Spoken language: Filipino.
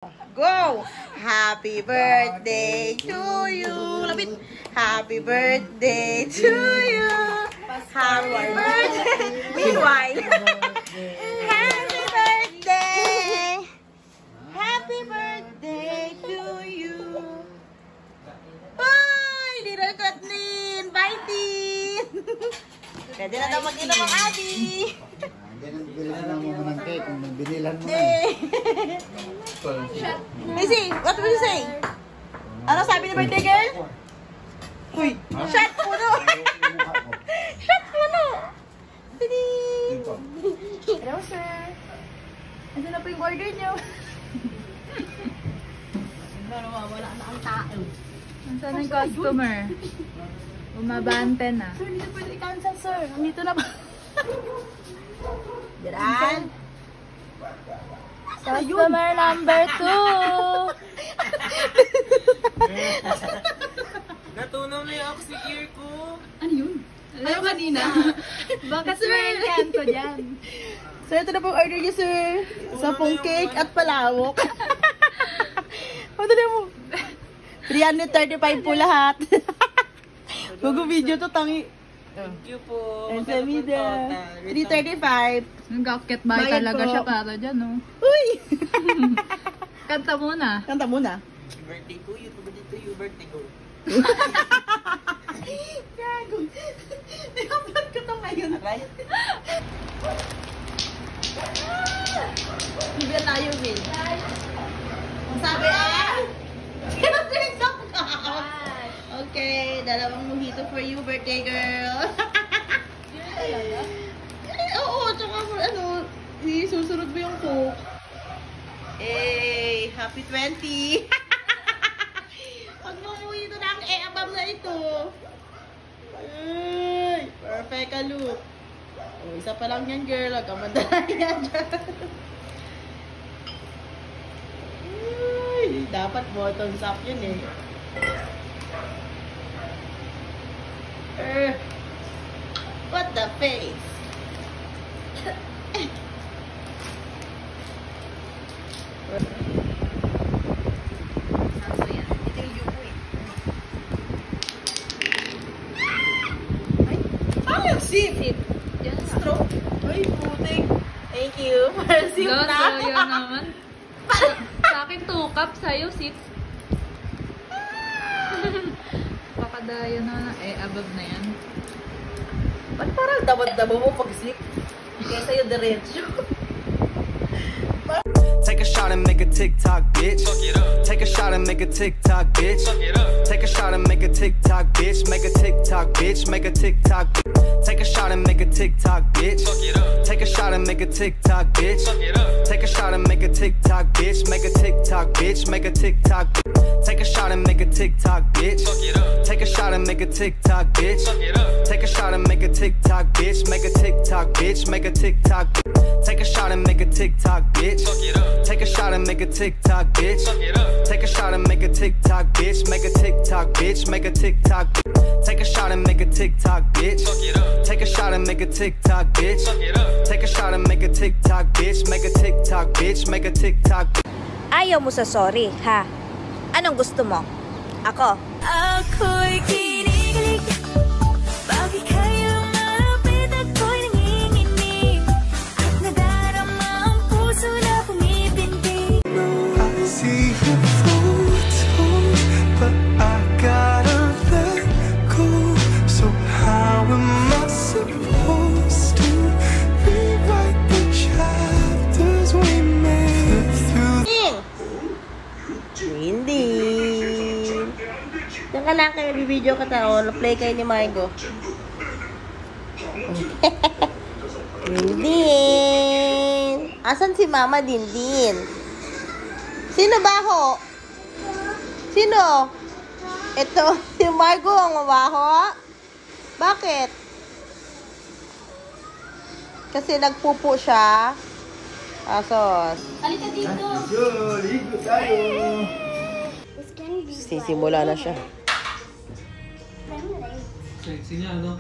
Go! Happy birthday to you. Lapit. Happy birthday to you. Happy birthday. Meanwhile. Happy birthday. Happy birthday to you. Hoy! Little Kathleen. Biting. Pwede na daw mag-inom ang Abby. Bilihan na mo ng cake kung binilan mo na. Missy, what will you say? Ano sabi ni birthday girl? Uy, shot puno! Shot puno! Hello, sir. Ito na po yung order nyo. Wala na ang tao. Saan ang customer? Umabante na. Sir, hindi na pwede i-cancel, sir. Nandito na ba? Diyan. Customer number 2. Natunaw na yung oxy-ear ko. Ano yun? Alam kanina. Baka sir, ko dyan. Sir, ito na pong order niyo, sir. 10 cake at palawok. Ano na mo? 335 po lahat. Bago video to, tangi. Thank you po. And sa media. 335. Nag-akit ba Bayad talaga po. siya para dyan, no? Uy! Kanta muna. Kanta muna. Birthday to you, to you, birthday ko. Gago. I-upload ko to ngayon. Aray? Hindi na tayo, Will. Ang sabi ay... Okay, dalawang mojito for you, birthday girl. Oo, tsaka ano, susunod mo yung coke. Eh, happy 20. Pag mojito na ang abam na ito. Ay, perfect ka, look. Oh, isa pa lang yan, girl. Huwag kang madala yan dyan. Ay, dapat bottoms up yun eh. What the face? Ay, yung sip. Stroke. Ay, putik. Thank you. Para sip Gato, na. yun naman. Sa akin 2 cups, sa'yo 6. Pakadaya na. Above na yan. Ba't parang damad-dama mo pag sip? Kaya sa'yo diretso. Take a shot and make a TikTok, bitch. Fuck it up. Take a shot and make a TikTok, bitch. Fuck it up. Take a shot and make a TikTok, bitch. Make a TikTok, bitch. Make a TikTok. Take a shot and make a TikTok, bitch. Fuck it up. Take a shot and make a TikTok, bitch. Fuck it up. Take a shot and make a TikTok, bitch. Make a TikTok, bitch. Make a TikTok. Take a shot and make a TikTok, bitch. Fuck it up. Take a shot and make a TikTok, bitch. Fuck it up. Take a shot and make a TikTok, bitch. Make a TikTok, bitch. Make a TikTok. Take a shot and make a TikTok, bitch. Fuck it up. Take a shot and make a TikTok, bitch. Fuck it up. Take a shot and make a TikTok, bitch. Make a TikTok, bitch. Make a TikTok. Take a shot and make a TikTok, bitch. Fuck it up. Take a shot and make a TikTok, bitch. Fuck it up. Take a shot and make a TikTok, bitch. Make a TikTok, bitch. Make a TikTok. Ayaw mo sa sorry, ha? Anong gusto mo? Ako. Ako'y kinikilig. Bakit kayo malapit ako'y nanginginig? At nadarama ang puso na pumipintig. I see you floating, but I gotta let go. So how am I supposed to rewrite the chapters we made through? Hindi. Diyan ka lang kayo, video ka tao. Play kayo ni Margo. Dindin. Asan si Mama Dindin? Sino ba ho? Sino? Ito, si Margo ang mabaho? Bakit? Kasi nagpupo siya. Asos. Halika dito. Ligo tayo. Sisimula na siya. Sexy niya, no?